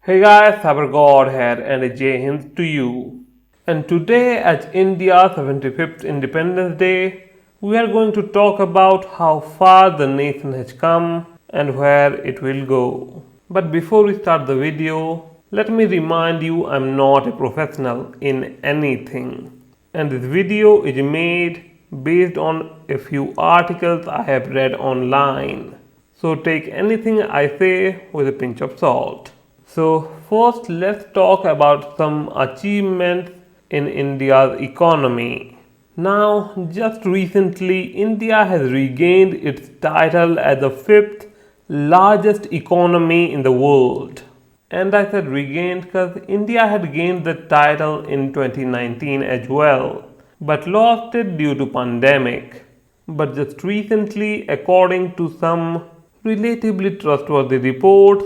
Hey guys, Cybergod here and a Jai Hind to you. And today at India's 75th Independence Day, we are going to talk about how far the nation has come and where it will go. But before we start the video, let me remind you I'm not a professional in anything. And this video is made based on a few articles I have read online. So take anything I say with a pinch of salt. So, first, let's talk about some achievements in India's economy. Now, just recently, India has regained its title as the fifth largest economy in the world. And I said regained because India had gained the title in 2019 as well, but lost it due to pandemic. But just recently, according to some relatively trustworthy reports,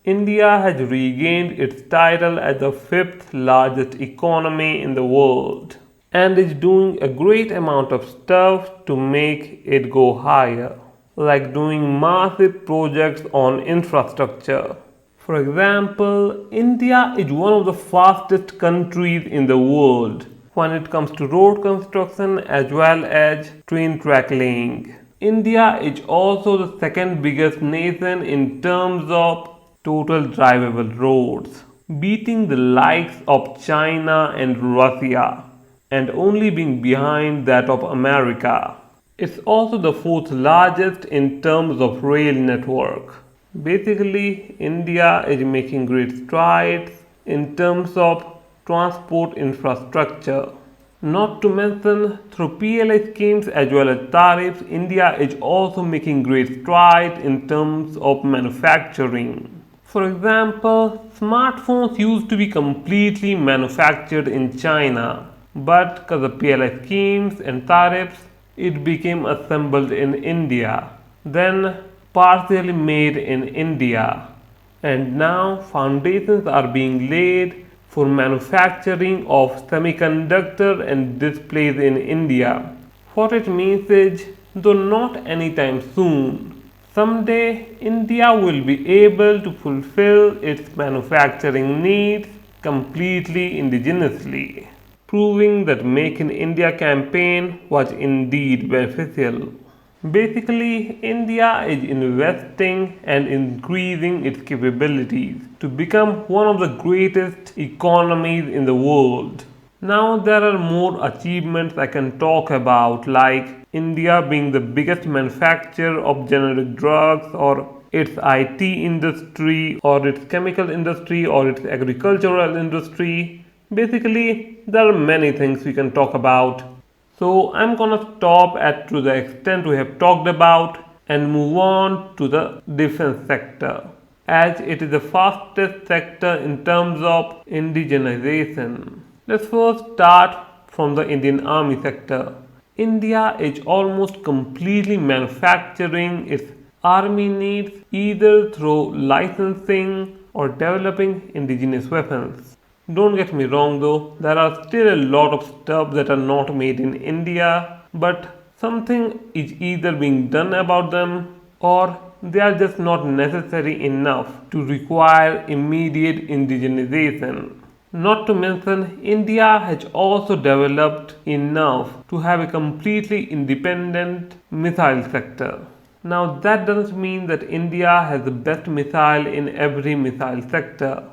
India has regained its title as the fifth largest economy in the world and is doing a great amount of stuff to make it go higher, like doing massive projects on infrastructure. For example, India is one of the fastest countries in the world when it comes to road construction as well as train track laying. India is also the second biggest nation in terms of total drivable roads, beating the likes of China and Russia, and only being behind that of America. It's also the fourth largest in terms of rail network. Basically, India is making great strides in terms of transport infrastructure. Not to mention, through PLI schemes as well as tariffs, India is also making great strides in terms of manufacturing. For example, smartphones used to be completely manufactured in China, but because of PLI schemes and tariffs, it became assembled in India, then partially made in India. And now foundations are being laid for manufacturing of semiconductor and displays in India. What it means is, though not anytime soon, someday, India will be able to fulfill its manufacturing needs completely indigenously, proving that Make in India campaign was indeed beneficial. Basically, India is investing and increasing its capabilities to become one of the greatest economies in the world. Now there are more achievements I can talk about, like India being the biggest manufacturer of generic drugs, or its IT industry, or its chemical industry, or its agricultural industry. Basically, there are many things we can talk about. So I'm gonna stop at to the extent we have talked about and move on to the defense sector, as it is the fastest sector in terms of indigenization. Let's first start from the Indian Army sector. India is almost completely manufacturing its army needs either through licensing or developing indigenous weapons. Don't get me wrong though, there are still a lot of stuff that are not made in India, but something is either being done about them or they are just not necessary enough to require immediate indigenization. Not to mention, India has also developed enough to have a completely independent missile sector. Now, that doesn't mean that India has the best missile in every missile sector.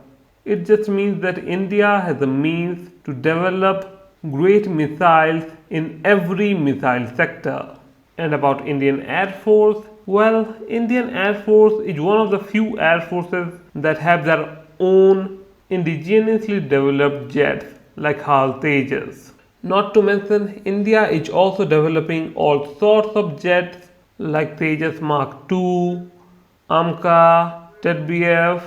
It just means that India has the means to develop great missiles in every missile sector. And about Indian Air Force, well, Indian Air Force is one of the few air forces that have their own indigenously developed jets like HAL Tejas. Not to mention, India is also developing all sorts of jets like Tejas Mark II, AMCA, TEDBF.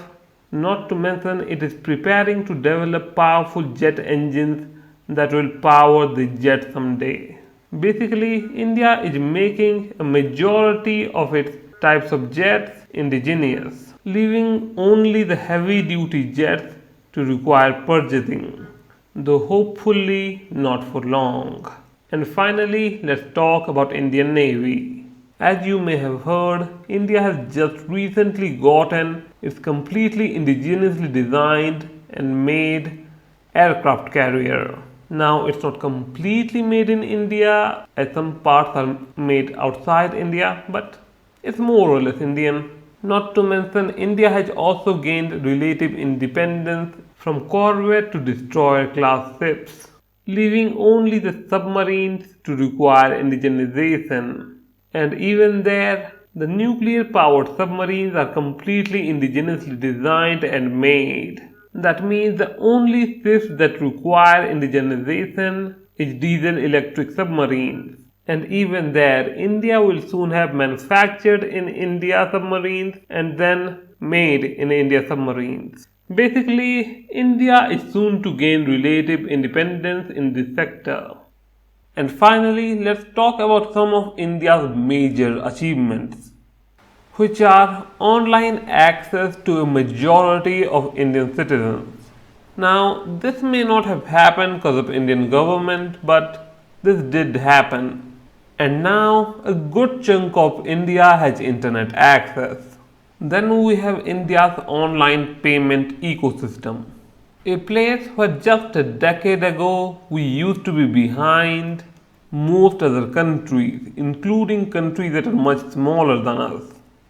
Not to mention, it is preparing to develop powerful jet engines that will power the jet someday. Basically, India is making a majority of its types of jets indigenous, leaving only the heavy duty jets to require purchasing, though hopefully not for long. And finally, let's talk about Indian Navy. As you may have heard, India has just recently gotten its completely indigenously designed and made aircraft carrier. Now, it's not completely made in India, as some parts are made outside India, but it's more or less Indian. Not to mention, India has also gained relative independence from corvette to destroyer class ships, leaving only the submarines to require indigenization. And even there, the nuclear powered submarines are completely indigenously designed and made. That means the only ships that require indigenization is diesel electric submarines. And even there, India will soon have manufactured in India submarines and then made in India submarines. Basically, India is soon to gain relative independence in this sector. And finally, let's talk about some of India's major achievements, which are online access to a majority of Indian citizens. Now, this may not have happened because of Indian government, but this did happen. And now a good chunk of India has internet access. Then we have India's online payment ecosystem, a place where just a decade ago we used to be behind most other countries, including countries that are much smaller than us.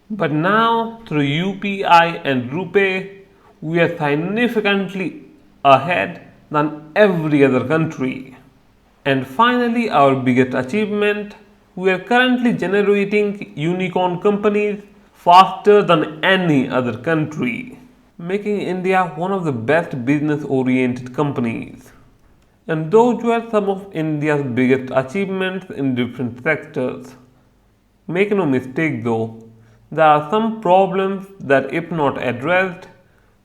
But now, through UPI and RuPay, we are significantly ahead than every other country. And finally, our biggest achievement, we are currently generating unicorn companies faster than any other country, making India one of the best business oriented companies. And those were some of India's biggest achievements in different sectors. Make no mistake though, there are some problems that, if not addressed,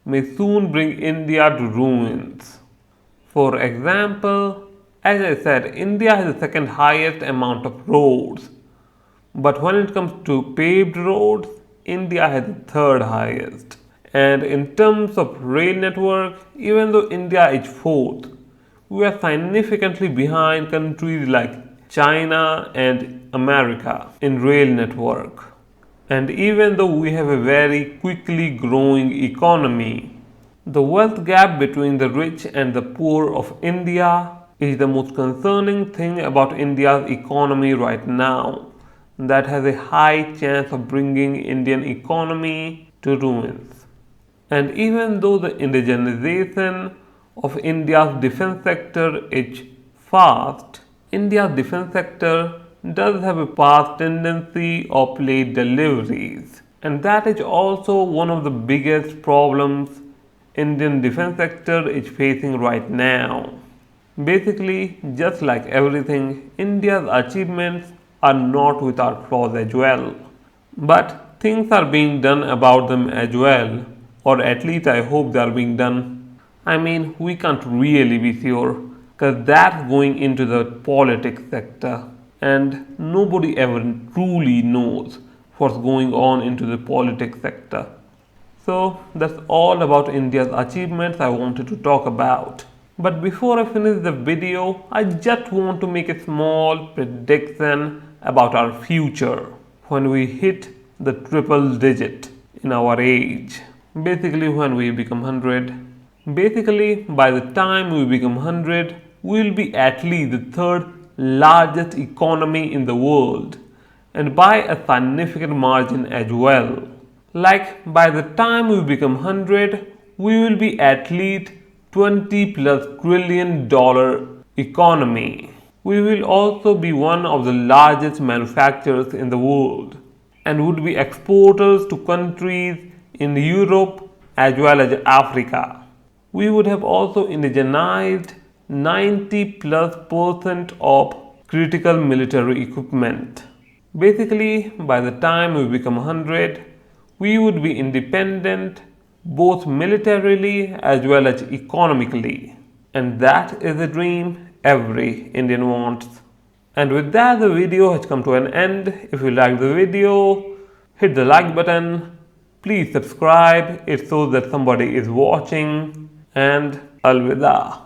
may soon bring India to ruins. For example, as I said, India has the second highest amount of roads. But when it comes to paved roads, India has the third highest. And in terms of rail network, even though India is fourth, we are significantly behind countries like China and America in rail network. And even though we have a very quickly growing economy, the wealth gap between the rich and the poor of India is the most concerning thing about India's economy right now, that has a high chance of bringing Indian economy to ruins. And even though the indigenization of India's defense sector is fast, India's defense sector does have a past tendency of late deliveries. And that is also one of the biggest problems Indian defense sector is facing right now. Basically, just like everything, India's achievements are not without flaws as well. But things are being done about them as well, or at least I hope they are being done. I mean, we can't really be sure because that's going into the politics sector, and nobody ever truly knows what's going on into the politics sector. So that's all about India's achievements I wanted to talk about. But before I finish the video, I just want to make a small prediction about our future when we hit the triple digit in our age. Basically, when we become 100. Basically, by the time we become 100, we will be at least the third largest economy in the world, and by a significant margin as well. Like by the time we become 100, we will be at least $20+ trillion economy. We will also be one of the largest manufacturers in the world and would be exporters to countries in Europe as well as Africa. We would have also indigenized 90+% of critical military equipment. Basically, by the time we become 100, we would be independent both militarily as well as economically. And that is a dream every Indian wants. And with that, the video has come to an end. If you like the video, hit the like button. Please subscribe. It shows that somebody is watching. And Alvida.